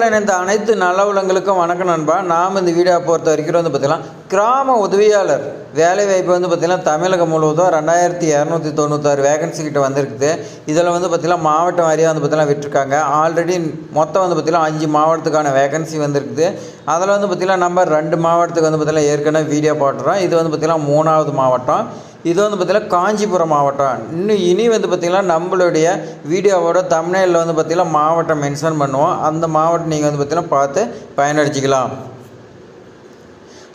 இந்த அனைத்து நல்ல உள்ளங்களுக்கும் வணக்கம் நண்பா. நாம் இந்த வீடியோ பொறுத்த வரைக்கும் வந்து பார்த்திங்கன்னா கிராம உதவியாளர் வேலைவாய்ப்பு வந்து பார்த்திங்கன்னா தமிழகம் முழுவதும் 2296 வேகன்சி கிட்ட வந்திருக்குது. இதில் வந்து பார்த்திங்கன்னா மாவட்டம் வாரியாக வந்து பார்த்திங்கன்னா விட்டுருக்காங்க. ஆல்ரெடி மொத்தம் வந்து பார்த்திங்கன்னா 5 மாவட்டத்துக்கான வேகன்சி வந்திருக்குது. அதில் வந்து பார்த்திங்கன்னா நம்ம 2 மாவட்டத்துக்கு வந்து பார்த்திங்கன்னா ஏற்கனவே வீடியோ போட்டுறோம். இது வந்து பார்த்திங்கன்னா 3வது மாவட்டம். இது வந்து பார்த்திங்கன்னா காஞ்சிபுரம் மாவட்டம். இனி வந்து பார்த்திங்கன்னா நம்மளுடைய வீடியோவோட தம்ப்நெயிலில் வந்து பார்த்திங்கன்னா மாவட்டம் மென்ஷன் பண்ணுவோம். அந்த மாவட்டம் நீங்கள் வந்து பார்த்திங்கன்னா பார்த்து பயனடைச்சிக்கலாம்.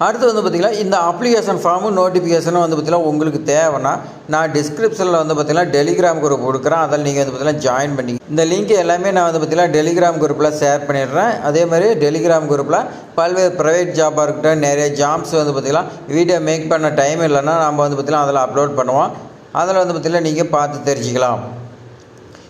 அடுத்து வந்து பார்த்திங்கன்னா இந்த அப்ளிகேஷன் ஃபார்மு நோட்டிஃபிகேஷனும் வந்து பார்த்திங்கன்னா உங்களுக்கு தேவைன்னா நான் டிஸ்கிரிப்ஷனில் வந்து பார்த்திங்கன்னா டெலிகிராம் குரூப் கொடுக்குறேன். அதில் நீங்கள் வந்து பார்த்திங்கன்னா ஜாயின் பண்ணி இந்த லிங்க் எல்லாமே நான் வந்து பார்த்திங்கன்னா டெலிகிராம் குரூப்பில் ஷேர் பண்ணிடுறேன். அதே மாதிரி டெலிகிராம் குரூப்பில் பல்வேறு ப்ரைவேட் ஜாப்பாக இருக்கட்டும், நிறைய ஜாப்ஸ் வந்து பார்த்திங்கன்னா வீடியோ மேக் பண்ண டைம் இல்லைன்னா நம்ம வந்து பார்த்திங்கன்னா அதில் அப்லோட் பண்ணுவோம். அதில் வந்து பார்த்திங்கன்னா நீங்கள் பார்த்து தெரிஞ்சுக்கலாம்.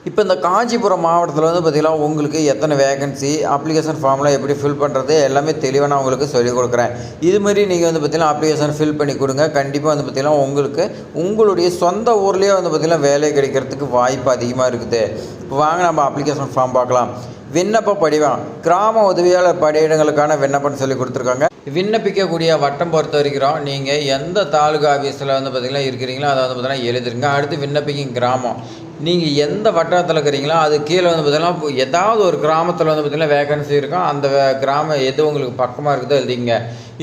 இப்போ இந்த காஞ்சிபுரம் மாவட்டத்தில் வந்து பார்த்திங்கன்னா உங்களுக்கு எத்தனை வேகன்சி, அப்ளிகேஷன் ஃபார்மில் எப்படி ஃபில் பண்ணுறது எல்லாமே தெளிவாக நான் உங்களுக்கு சொல்லிக் கொடுக்குறேன். இதுமாதிரி நீங்கள் வந்து பார்த்திங்கன்னா அப்ளிகேஷன் ஃபில் பண்ணி கொடுங்க. கண்டிப்பாக வந்து பார்த்திங்கன்னா உங்களுக்கு உங்களுடைய சொந்த ஊர்லேயே வந்து பார்த்திங்கன்னா வேலை கிடைக்கிறதுக்கு வாய்ப்பு அதிகமாக இருக்குது. இப்போ வாங்க நம்ம அப்ளிகேஷன் ஃபார்ம் பார்க்கலாம். விண்ணப்ப படிவம் கிராம உதவியாளர் பணியிடங்களுக்கான விண்ணப்பம் சொல்லி கொடுத்துருக்காங்க. விண்ணப்பிக்கக்கூடிய வட்டம் பொறுத்த வரைக்கும் நீங்கள் எந்த தாலுகா ஆஃபீஸில் வந்து பார்த்திங்கன்னா இருக்கிறீங்களோ அதை வந்து பார்த்திங்கன்னா எழுதிருங்க. அடுத்து விண்ணப்பிக்கும் கிராமம் நீங்கள் எந்த வட்டாரத்தில் இருக்கிறீங்களோ அது கீழே வந்து பார்த்திங்கன்னா ஏதாவது ஒரு கிராமத்தில் வந்து பார்த்திங்கன்னா வேகன்சி இருக்கும். அந்த கிராமம் எது உங்களுக்கு பக்கமாக இருக்குதோ எழுதிங்க.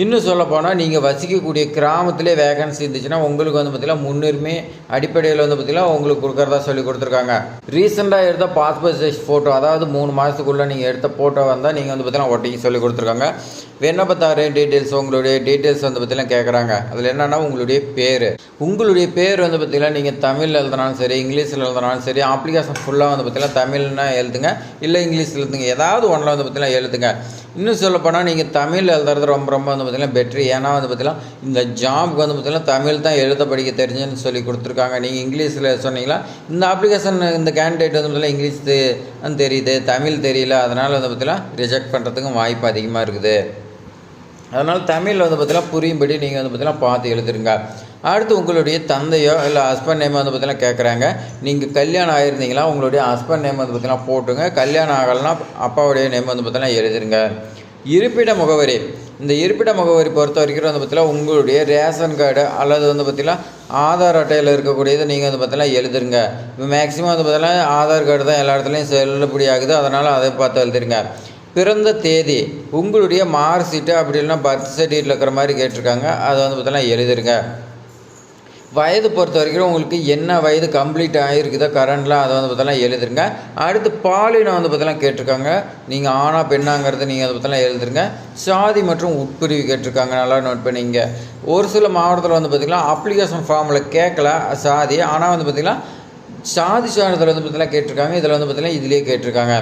இன்னும் சொல்ல போனால் நீங்கள் வசிக்கக்கூடிய கிராமத்திலே வேகன்சி இருந்துச்சுன்னா உங்களுக்கு வந்து பார்த்திங்கன்னா முன்னுரிமை அடிப்படையில் வந்து பார்த்திங்கன்னா உங்களுக்கு கொடுக்குறதா சொல்லி கொடுத்துருக்காங்க. ரீசெண்டாக எடுத்த பாஸ்போர்ட் சைஸ் ஃபோட்டோ, அதாவது 3 மாதத்துக்குள்ளே நீங்கள் எடுத்த ஃபோட்டோ வந்தால் நீங்கள் வந்து பார்த்திங்கன்னா ஒட்டிக்கு சொல்லி கொடுத்துருக்காங்க. விண்ணப்பத்தாரு டீட்டெயில்ஸ், உங்களுடைய டீட்டெயில்ஸ் வந்து பார்த்திங்கன்னா கேட்குறாங்க. அதில் என்னென்னா உங்களுடைய பேர் வந்து பார்த்திங்கன்னா நீங்கள் தமிழில் எழுதினாலும் சரி, இங்கிலீஷில் எழுதினாலும் சரி, அப்ளிகேஷன் ஃபுல்லாக வந்து பார்த்திங்கன்னா தமிழ்னா எழுதுங்க, இல்லை இங்கிலீஷில் எழுதுங்க, ஏதாவது ஒன்றில் வந்து பார்த்திங்கன்னா எழுதுங்க. இன்னும் சொல்லப்போனால் நீங்கள் தமிழ் எழுதுறது ரொம்ப வந்து பார்த்திங்கன்னா பெட்ரு. ஏன்னா வந்து பார்த்திங்கன்னா இந்த ஜாபுக்கு வந்து பார்த்திங்கன்னா தமிழ் தான் எழுத படிக்க தெரிஞ்சுன்னு சொல்லி கொடுத்துருக்காங்க. நீங்கள் இங்கிலீஷில் சொன்னீங்களா இந்த அப்ளிகேஷன் இந்த கேண்டிடேட் வந்து பார்த்திங்கன்னா இங்கிலீஷ் தெரியுது, தமிழ் தெரியல, அதனால் வந்து பார்த்திங்கன்னா ரிஜெக்ட் பண்ணுறதுக்கும் வாய்ப்பு அதிகமாக இருக்குது. அதனால் தமிழில் வந்து பார்த்திங்கன்னா புரியும்படி நீங்கள் வந்து பார்த்திங்கன்னா பார்த்து எழுதுருங்க. அடுத்து உங்களுடைய தந்தையோ இல்லை ஹஸ்பண்ட் நேம் வந்து பார்த்திங்கன்னா கேட்குறாங்க. நீங்கள் கல்யாணம் ஆகிருந்தீங்களா உங்களுடைய ஹஸ்பண்ட் நேம் வந்து பார்த்திங்கன்னா போட்டுங்க. கல்யாணம் ஆகலைன்னா அப்பாவுடைய நேம் வந்து பார்த்திங்கன்னா எழுதுருங்க. இருப்பிட முகவரி, இந்த இருப்பிட முகவரி பொறுத்த வரைக்கும் வந்து பார்த்திங்கன்னா உங்களுடைய ரேஷன் கார்டு அல்லது வந்து பார்த்திங்கன்னா ஆதார் அட்டையில் இருக்கக்கூடியதை நீங்கள் வந்து பார்த்திங்கன்னா எழுதுருங்க. இப்போ மேக்ஸிமம் வந்து பார்த்திங்கன்னா ஆதார் கார்டு தான் எல்லா இடத்துலையும் செல்லுபடி ஆகுது, அதனால் அதை பார்த்து எழுதுருங்க. பிறந்த தேதி, உங்களுடைய மார்க் ஷீட்டு அப்படி இல்லைன்னா பர்த் சர்டிஃபிகேட்டில் இருக்கிற மாதிரி கேட்டிருக்காங்க, அதை வந்து பார்த்திங்கன்னா எழுதுருங்க. வயது பொறுத்த வரைக்கும் உங்களுக்கு என்ன வயது கம்ப்ளீட் ஆகிருக்குதோ கரண்டில் அதை வந்து பார்த்தலாம் எழுதுருங்க. அடுத்து பாலினம் வந்து பார்த்தலாம் கேட்டிருக்காங்க. நீங்கள் ஆனா பெண்ணாங்கிறது நீங்கள் அதை பார்த்தலாம் எழுதுருங்க. சாதி மற்றும் உட்பிரிவு கேட்டிருக்காங்க, நல்லா நோட் பண்ணிங்க. ஒரு சில மாவட்டத்தில் வந்து பார்த்திங்கன்னா அப்ளிகேஷன் ஃபார்மில் கேட்கல சாதி, ஆனால் வந்து பார்த்திங்கன்னா சாதி சான்றிதழ் வந்து பார்த்திங்கன்னா கேட்டிருக்காங்க. இதில் வந்து பார்த்திங்கன்னா இதிலே கேட்டிருக்காங்க.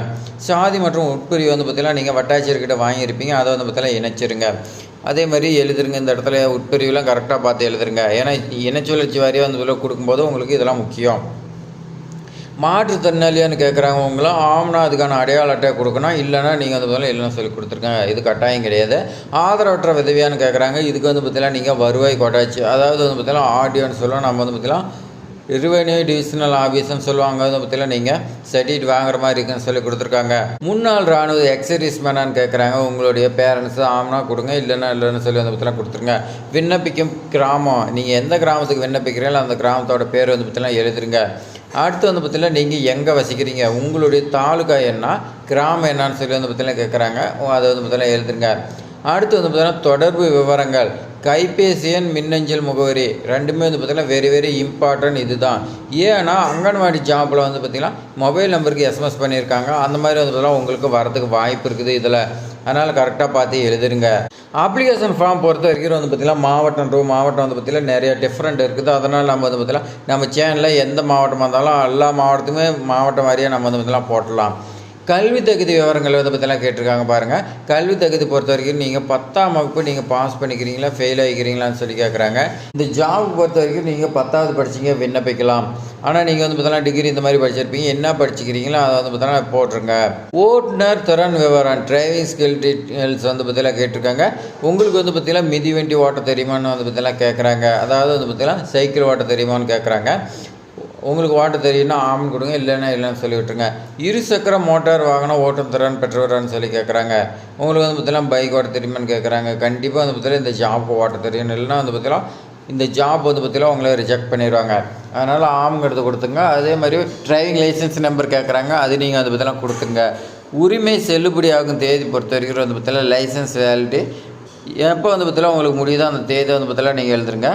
சாதி மற்றும் உட்பிரிவு வந்து பார்த்திங்கன்னா நீங்கள் வட்டாட்சியர்கிட்ட வாங்கியிருப்பீங்க, அதை வந்து பார்த்திங்கன்னா இணைச்சிருங்க. அதே மாதிரி எழுதுருங்க. இந்த இடத்துல உட்பிரிவுலாம் கரெக்டாக பார்த்து எழுதுருங்க. ஏன்னா இனச்சுழற்சி வாரியாக வந்து கொடுக்கும்போது உங்களுக்கு இதெல்லாம் முக்கியம். மாற்றுத்திறனாளியான்னு கேட்குறாங்க உங்களும் ஆம்னா அதுக்கான அடையாள அட்டை கொடுக்கணும், இல்லைனா நீங்கள் வந்து பார்த்தீங்கன்னா இல்லைன்னா சொல்லி கொடுத்துருக்காங்க. இது கட்டாயம் கிடையாது. ஆதரவற்ற விதவியான்னு கேட்குறாங்க. இதுக்கு வந்து பார்த்திங்கன்னா நீங்கள் வருவாய் கொட்டாச்சு, அதாவது வந்து பார்த்திங்கன்னா ஆடியோன்னு சொல்லுவோம், நம்ம வந்து பார்த்திங்கன்னா ரெவென்யூ டிவிஷனல் ஆஃபீஸ்ன்னு சொல்லுவாங்க. வந்து பார்த்திங்கன்னா நீங்கள் சர்டிஃபிகேட் வாங்குற மாதிரி இருக்குன்னு சொல்லி கொடுத்துருக்காங்க. முன்னாள் இராணுவ எக்ஸர்வீஸ் மேனான்னு கேட்குறாங்க. உங்களுடைய பேரண்ட்ஸு ஆம்னா கொடுங்க, இல்லைன்னு சொல்லி வந்து பார்த்திங்கன்னா கொடுத்துருங்க. விண்ணப்பிக்கும் கிராமம், நீங்கள் எந்த கிராமத்துக்கு விண்ணப்பிக்கிறீங்களோ அந்த கிராமத்தோட பேர் வந்து பார்த்திங்கன்னா எழுதுருங்க. அடுத்து வந்து பார்த்திங்கன்னா நீங்கள் எங்கே வசிக்கிறீங்க, உங்களுடைய தாலுகா என்ன, கிராமம் என்னான்னு சொல்லி வந்து பார்த்திங்கன்னா கேட்குறாங்க, அதை வந்து பார்த்திங்கன்னா எழுதுருங்க. அடுத்து வந்து பார்த்திங்கன்னா தொடர்பு விவரங்கள், கைபேசி எண், மின்னஞ்சல் முகவரி ரெண்டுமே வந்து பார்த்திங்கன்னா வெரி இம்பார்ட்டன்ட். இது தான் ஏன்னா அங்கன்வாடி ஜாப்பில் வந்து பார்த்திங்கன்னா மொபைல் நம்பருக்கு எஸ்எம்எஸ் பண்ணியிருக்காங்க. அந்த மாதிரி வந்து பார்த்திங்கன்னா உங்களுக்கு வரதுக்கு வாய்ப்பு இருக்குது இதில். அதனால் கரெக்டாக பார்த்து எழுதுருங்க. அப்ளிகேஷன் ஃபார்ம் பொறுத்த வரைக்கும் வந்து பார்த்திங்கன்னா மாவட்டம் டு மாவட்டம் வந்து பார்த்திங்கன்னா நிறைய டிஃப்ரெண்ட் இருக்குது. அதனால் நம்ம வந்து பார்த்திங்கன்னா நம்ம சேனலில் எந்த மாவட்டமாக இருந்தாலும் எல்லா மாவட்டத்துக்குமே மாவட்டம் வாரியாக நம்ம வந்து பார்த்திங்கன்னா போட்டலாம். கல்வி தகுதி விவரங்கள் வந்து பற்றிலாம் கேட்டிருக்காங்க பாருங்கள். கல்வி தகுதி பொறுத்த வரைக்கும் நீங்கள் 10ஆம் வகுப்பு நீங்கள் பாஸ் பண்ணிக்கிறீங்களா ஃபெயில் ஆகிக்கிறீங்களான்னு சொல்லி கேட்குறாங்க. இந்த ஜாப் பொறுத்த வரைக்கும் நீங்கள் 10வது படிச்சிங்க விண்ணப்பிக்கலாம். ஆனால் நீங்கள் வந்து பார்த்தீங்கன்னா டிகிரி இந்த மாதிரி படிச்சிருப்பீங்க, என்ன படிச்சுக்கிறீங்களோ அதை வந்து பார்த்தீங்கன்னா போட்டுருங்க. ஓட்டுநர் திறன் விவரம், டிரைவிங் ஸ்கில் டீட்டெயில்ஸ் வந்து பற்றிலாம் கேட்டிருக்காங்க. உங்களுக்கு வந்து பார்த்தீங்கன்னா மிதிவண்டி ஓட்ட தெரியுமான்னு வந்து பற்றிலாம் கேட்குறாங்க. அதாவது வந்து பார்த்தீங்கன்னா சைக்கிள் ஓட்ட தெரியுமான்னு கேட்குறாங்க. உங்களுக்கு ஓட்ட தெரியும்னா ஆம்னு கொடுங்க, இல்லைன்னு சொல்லி விட்டுருங்க. இருசக்கர மோட்டார் வாகனம் ஓட்டும் திறன் பெற்றவரான்னு சொல்லி கேட்குறாங்க. உங்களுக்கு வந்து பார்த்தீங்கன்னா பைக் ஓட்ட தெரியுமான்னு கேட்குறாங்க. கண்டிப்பாக வந்து பார்த்தீங்கன்னா இந்த ஜாப் ஓட்ட தெரியும், இல்லைன்னா வந்து பார்த்தீங்கன்னா இந்த ஜாப் வந்து பார்த்தீங்கன்னா உங்களை ரிஜெக்ட் பண்ணிடுவாங்க. அதனால் ஆம்ங்கிறது கொடுத்துங்க. அதே மாதிரி டிரைவிங் லைசன்ஸ் நம்பர் கேட்குறாங்க, அது நீங்கள் வந்து பார்த்தீங்கன்னா கொடுத்துங்க. உரிமை செல்லுபடி ஆகும் தேதி பொறுத்த வரைக்கும் வந்து பார்த்தீங்கன்னா லைசன்ஸ் வேலிட்டி எப்போ வந்து பார்த்தீங்கன்னா உங்களுக்கு முடியுதோ அந்த தேதி வந்து பார்த்தீங்கன்னா நீங்கள் எழுதுருங்க.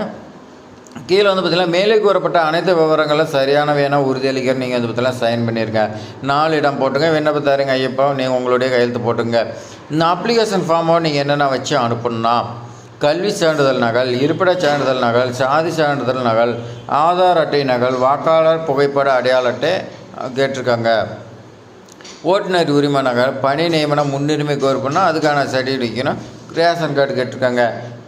கீழே வந்து பார்த்தீங்கன்னா மேலே கூறப்பட்ட அனைத்து விவரங்களும் சரியான வேணால் உறுதியளிக்கிற நீங்கள் வந்து பார்த்தீங்கன்னா சைன் பண்ணியிருங்க. 4 இடம் போட்டுங்க. விண்ணப்பத்தாருங்க ஐயப்பா நீங்கள் உங்களுடைய கையெழுத்து போட்டுங்க. இந்த அப்ளிகேஷன் ஃபார்மோ நீங்கள் என்னென்ன வச்சு அனுப்பணும்னா கல்வி சான்றிதழ் நகல், இருப்பிடச் சான்றிதழ் நகல், சாதி சான்றிதழ் நகல், ஆதார் அட்டை நகல், வாக்காளர் புகைப்பட அடையாள அட்டை கேட்டிருக்காங்க. ஓட்டுநர் உரிமை நகல், பணி நியமனம் முன்னுரிமை கோரிப்புனா அதுக்கான சர்டிஃபிகேட்டும், ரேஷன் கார்டு கேட்டிருக்காங்க.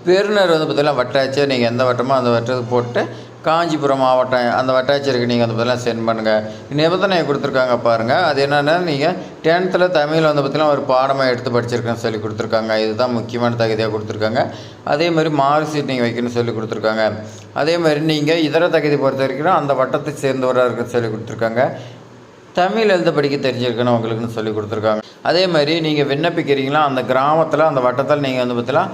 பெருநர் வந்து பார்த்தீங்கன்னா வட்டாட்சியர் நீங்கள் எந்த வட்டமோ அந்த வட்டத்துக்கு போட்டு காஞ்சிபுரம் மாவட்டம் அந்த வட்டாட்சியருக்கு நீங்கள் வந்து பார்த்தீங்கன்னா சென்ட் பண்ணுங்கள். நிபந்தனை கொடுத்துருக்காங்க பாருங்கள். அது என்னென்னா நீங்கள் 10th தமிழ் வந்து பார்த்தீங்கன்னா ஒரு பாடமாக எடுத்து படிச்சிருக்கேன்னு சொல்லி கொடுத்துருக்காங்க. இதுதான் முக்கியமான தகுதியாக கொடுத்துருக்காங்க. அதே மாதிரி மார்க் ஷீட் நீங்கள் வைக்கணும்னு சொல்லி கொடுத்துருக்காங்க. அதே மாதிரி நீங்கள் இதர தகுதி பொறுத்த வரைக்கும் அந்த வட்டத்தை சேர்ந்தவராக இருக்குன்னு சொல்லி கொடுத்துருக்காங்க. தமிழ் எழுத படிக்க தெரிஞ்சிருக்கணும் உங்களுக்குன்னு சொல்லி கொடுத்துருக்காங்க. அதே மாதிரி நீங்கள் விண்ணப்பிக்கிறீங்களா அந்த கிராமத்தில் அந்த வட்டத்தில் நீங்கள் வந்து பார்த்தீங்கன்னா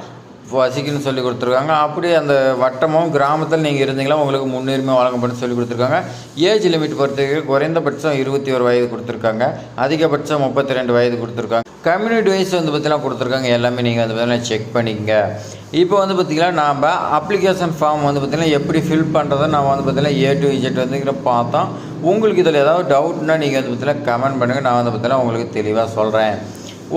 வசிக்கணும்னு சொல்லி கொடுத்துருக்காங்க. அப்படி அந்த வட்டமும் கிராமத்தில் நீங்கள் இருந்தீங்களா உங்களுக்கு முன்னுரிமை வழங்கப்படும் சொல்லி கொடுத்துருக்காங்க. ஏஜ் லிமிட் பொறுத்தவரைக்கும் குறைந்தபட்சம் 21 வயது கொடுத்துருக்காங்க, அதிகபட்சம் 32 வயது கொடுத்துருக்காங்க. கம்யூனிட்டி வைஸ் வந்து பார்த்தீங்கன்னா கொடுத்துருக்காங்க. எல்லாமே நீங்கள் வந்து பார்த்தீங்கன்னா செக் பண்ணிக்கங்க. இப்போ வந்து பார்த்திங்கன்னா நாம் அப்ளிகேஷன் ஃபார்ம் வந்து பார்த்திங்கன்னா எப்படி ஃபில் பண்ணுறதை நம்ம வந்து பார்த்திங்கன்னா A to Z வந்து பார்த்தோம். உங்களுக்கு இதில் ஏதாவது டவுட்னா நீங்கள் வந்து பார்த்திங்கன்னா கமெண்ட் பண்ணுங்கள். நான் வந்து பார்த்திங்கன்னா உங்களுக்கு தெளிவாக சொல்கிறேன்.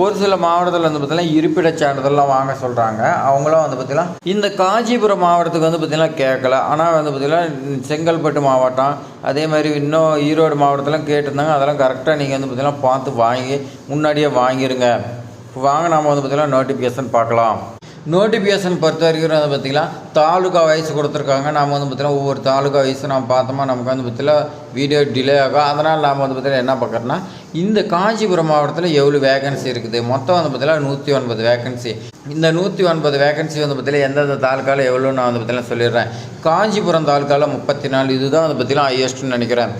ஒரு சில மாவட்டத்தில் வந்து பார்த்திங்கன்னா இருப்பிடச் சான்றிதழ்லாம் வாங்க சொல்கிறாங்க. அவங்களாம் வந்து பார்த்திங்கன்னா இந்த காஞ்சிபுரம் மாவட்டத்துக்கு வந்து பார்த்திங்கன்னா கேட்கல. ஆனால் வந்து பார்த்திங்கன்னா செங்கல்பட்டு மாவட்டம், அதே மாதிரி இன்னும் ஈரோடு மாவட்டத்திலாம் கேட்டிருந்தாங்க. அதெல்லாம் கரெக்டாக நீங்கள் வந்து பார்த்திங்கன்னா பார்த்து வாங்கி முன்னாடியே வாங்கிடுங்க. வாங்க நாம் வந்து பார்த்திங்கன்னா நோட்டிஃபிகேஷன் பார்க்கலாம். நோட்டிஃபிகேஷன் பொறுத்த வரைக்கும் வந்து பார்த்திங்கன்னா தாலுக்கா வைஸ் கொடுத்துருக்காங்க. நாம் வந்து பார்த்திங்கன்னா ஒவ்வொரு தாலுக்கா வைஸ் நம்ம பார்த்தோமா நமக்கு வந்து பார்த்திங்கன்னா வீடியோ டிலே ஆகும். அதனால் நாம் வந்து பார்த்திங்கன்னா என்ன பார்க்குறோன்னா இந்த காஞ்சிபுரம் மாவட்டத்தில் எவ்வளோ வேகன்சி இருக்குது, மொத்தம் வந்து பார்த்திங்கன்னா 109 வேகன்சி. இந்த 109 வேகன்சி வந்து பார்த்திங்கன்னா எந்தெந்த தாலுக்காவில் எவ்வளோ நான் வந்து பார்த்திங்கன்னா சொல்லிடுறேன். காஞ்சிபுரம் தாலுக்காவில் 34, இதுதான் வந்து பார்த்திங்கன்னா ஹையஸ்ட்னு நினைக்கிறேன்.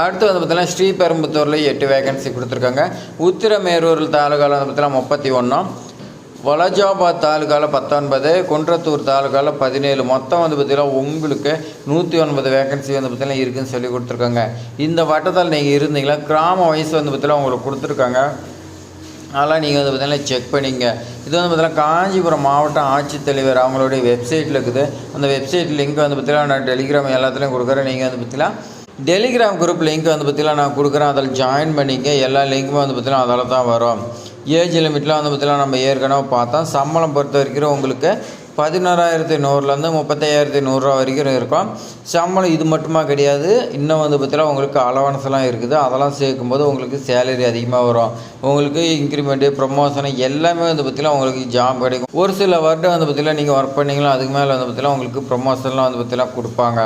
அடுத்து வந்து பார்த்திங்கன்னா ஸ்ரீபெரும்புத்தூரில் 8 வேகன்சி கொடுத்துருக்காங்க. உத்திரமேரூர் தாலுக்காவில் வந்து பார்த்திங்கன்னா 31, வலஜாபாத் தாலுக்காவில் 19, குன்றத்தூர் தாலுக்காவில் 17, மொத்தம் வந்து பார்த்திங்கன்னா உங்களுக்கு 109 வேகன்சி வந்து பார்த்திங்கன்னா இருக்குதுன்னு சொல்லி கொடுத்துருக்காங்க. இந்த வட்டத்தில் நீங்கள் இருந்தீங்களா கிராம வயசு வந்து பார்த்திங்கன்னா உங்களுக்கு கொடுத்துருக்காங்க. அதெல்லாம் நீங்கள் வந்து பார்த்திங்கன்னா செக் பண்ணிங்க. இது வந்து பார்த்திங்கன்னா காஞ்சிபுரம் மாவட்ட ஆட்சித்தலைவர் அவங்களுடைய வெப்சைட்டில் இருக்குது. அந்த வெப்சைட் லிங்க் வந்து பார்த்திங்கன்னா நான் டெலிகிராம் எல்லாத்துலேயும் கொடுக்குறேன். நீங்கள் வந்து பார்த்திங்கன்னா டெலிகிராம் குரூப் லிங்க் வந்து பார்த்திங்கன்னா நான் கொடுக்குறேன். அதில் ஜாயின் பண்ணிங்க. எல்லா லிங்க்குமே வந்து பார்த்திங்கன்னா அதில் தான் வரும். ஏஜ் லிமிட்லாம் வந்து பார்த்திங்கன்னா நம்ம ஏற்கனவே பார்த்தோம். சம்பளம் பொறுத்த வரைக்கும் உங்களுக்கு 11,100லேருந்து 35,100 வரைக்கும் இருக்கும் சம்பளம். இது மட்டுமா கிடையாது, இன்னும் வந்து பார்த்திங்கன்னா உங்களுக்கு அலவன்ஸ்லாம் இருக்குது. அதெல்லாம் சேர்க்கும்போது உங்களுக்கு சேலரி அதிகமாக வரும். உங்களுக்கு இன்க்ரிமெண்ட்டு ப்ரொமோஷனு எல்லாமே வந்து பார்த்திங்கன்னா உங்களுக்கு ஜாப் கிடைக்கும். ஒரு சில வருடம் வந்து பார்த்திங்கன்னா நீங்கள் ஒர்க் பண்ணிங்களா அதுக்கு மேலே வந்து பார்த்திங்கன்னா உங்களுக்கு ப்ரொமோஷன்லாம் வந்து பார்த்திங்கன்னா கொடுப்பாங்க.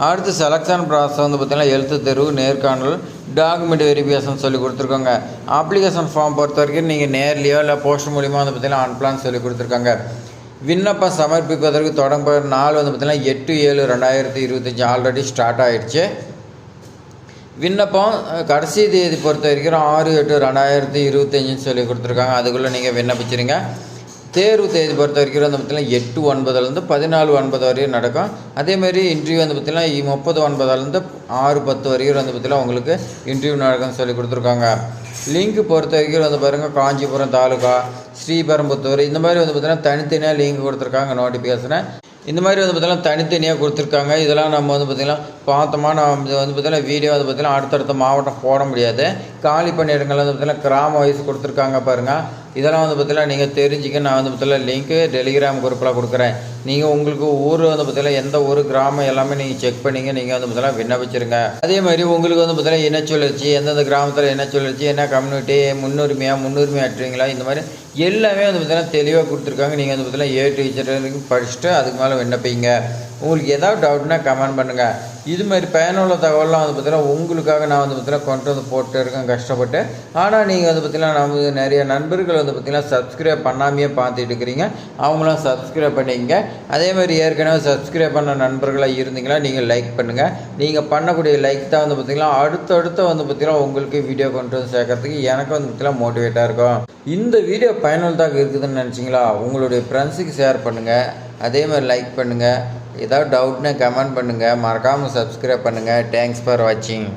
அடுத்து செலெக்ஷன் ப்ராசஸ் வந்து பார்த்திங்கன்னா எழுத்து தேர்வு, நேர்காணல், டாக்குமெண்ட் வெரிஃபிகேஷன் சொல்லி கொடுத்துருக்காங்க. அப்ளிகேஷன் ஃபார்ம் பொறுத்த வரைக்கும் நீங்கள் நேர்லையோ இல்லை போஸ்ட் மூலிமா வந்து பார்த்திங்கன்னா அனுப்பலான்னு சொல்லி கொடுத்துருக்காங்க. விண்ணப்பம் சமர்ப்பிப்பதற்கு தொடங்க நாள் வந்து பார்த்திங்கன்னா 8/7/2025 ஆல்ரெடி ஸ்டார்ட் ஆகிடுச்சு. விண்ணப்பம் கடைசி தேதி பொறுத்த வரைக்கும் 6/8/2025 சொல்லி கொடுத்துருக்காங்க. அதுக்குள்ளே நீங்கள் விண்ணப்பிச்சிருங்க. தேர்வு தேதி பொறுத்த வரைக்கும் வந்து பார்த்திங்கன்னா 8/9 14/9 வரையும் நடக்கும். அதேமாதிரி இன்டர்வியூ வந்து பார்த்திங்கன்னா 30/9 6/10 வரைக்கும் வந்து பார்த்திங்கன்னா உங்களுக்கு இன்டர்வியூ நடக்கும்னு சொல்லி கொடுத்துருக்காங்க. லிங்க் பொறுத்த வரைக்கும் வந்து பாருங்கள் காஞ்சிபுரம் தாலுக்கா, ஸ்ரீபெரும்புத்தூர் இந்த மாதிரி வந்து பார்த்திங்கன்னா தனித்தனியாக லிங்க் கொடுத்துருக்காங்க. நோட்டிஃபிகேஷனை இந்த மாதிரி வந்து பார்த்திங்கன்னா தனித்தனியாக கொடுத்துருக்காங்க. இதெல்லாம் நம்ம வந்து பார்த்திங்கன்னா பார்த்தோமா நம்ம வந்து பார்த்திங்கன்னா வீடியோ வந்து பார்த்திங்கன்னா அடுத்தடுத்த மாவட்டம் போட முடியாது. காலி பணியிடங்கள் வந்து பார்த்திங்கன்னா கிராம வயசு கொடுத்துருக்காங்க பாருங்கள். இதெல்லாம் வந்து பார்த்திங்கன்னா நீங்கள் தெரிஞ்சுக்க நான் வந்து பார்த்திங்கன்னா லிங்க்கு டெலிகிராம் குரூப்பில் கொடுக்குறேன். நீங்கள் உங்களுக்கு ஊர் வந்து பார்த்திங்கன்னா எந்த ஊர் கிராமம் எல்லாமே நீங்கள் செக் பண்ணிங்க. நீங்கள் வந்து பார்த்திங்கன்னா விண்ணப்பிச்சிருங்க. அதே மாதிரி உங்களுக்கு வந்து பார்த்திங்கன்னா என்ன சுழற்சி, எந்தெந்த கிராமத்தில் என்ன சுழற்சி, என்ன கம்யூனிட்டி, முன்னுரிமை ஆற்றுவீங்களா, இந்த மாதிரி எல்லாமே வந்து பார்த்திங்கன்னா தெளிவாக கொடுத்துருக்காங்க. நீங்கள் வந்து பார்த்திங்கன்னா A to Z வரைக்கும் படிச்சுட்டு அதுக்கு மேலே விண்ணப்பிங்க. உங்களுக்கு ஏதாவது டவுட்னா கமெண்ட் பண்ணுங்கள். இது மாதிரி பயனுள்ள தகவலாம் வந்து பார்த்தீங்கன்னா உங்களுக்காக நான் வந்து பார்த்தீங்கன்னா கொண்டு வந்து போட்டு இருக்கேன் கஷ்டப்பட்டு. ஆனால் நீங்கள் வந்து பார்த்தீங்கன்னா நம்ம நிறைய நண்பர்கள் வந்து பார்த்தீங்கன்னா சப்ஸ்கிரைப் பண்ணாமையே பார்த்துட்டு இருக்கிறீங்க. அவங்களாம் சப்ஸ்கிரைப் பண்ணிக்கங்க. அதே மாதிரி ஏற்கனவே சப்ஸ்கிரைப் பண்ண நண்பர்களாக இருந்தீங்கன்னா நீங்கள் லைக் பண்ணுங்கள். நீங்கள் பண்ணக்கூடிய லைக் தான் வந்து பார்த்தீங்கன்னா அடுத்தடுத்து வந்து பார்த்தீங்கன்னா உங்களுக்கு வீடியோ கொண்டு வந்து சேர்க்கறதுக்கு எனக்கு வந்து பார்த்தீங்கன்னா மோட்டிவேட்டாக இருக்கும். இந்த வீடியோ பயனுள்ளதாக இருக்குதுன்னு நினச்சிங்களா, உங்களுடைய ஃப்ரெண்ட்ஸுக்கு ஷேர் பண்ணுங்கள். அதே மாதிரி லைக் பண்ணுங்கள். ஏதாவது டவுட்னா கமெண்ட் பண்ணுங்கள். மறக்காமல் சப்ஸ்கிரைப் பண்ணுங்கள். தேங்க்ஸ் ஃபார் வாட்சிங்.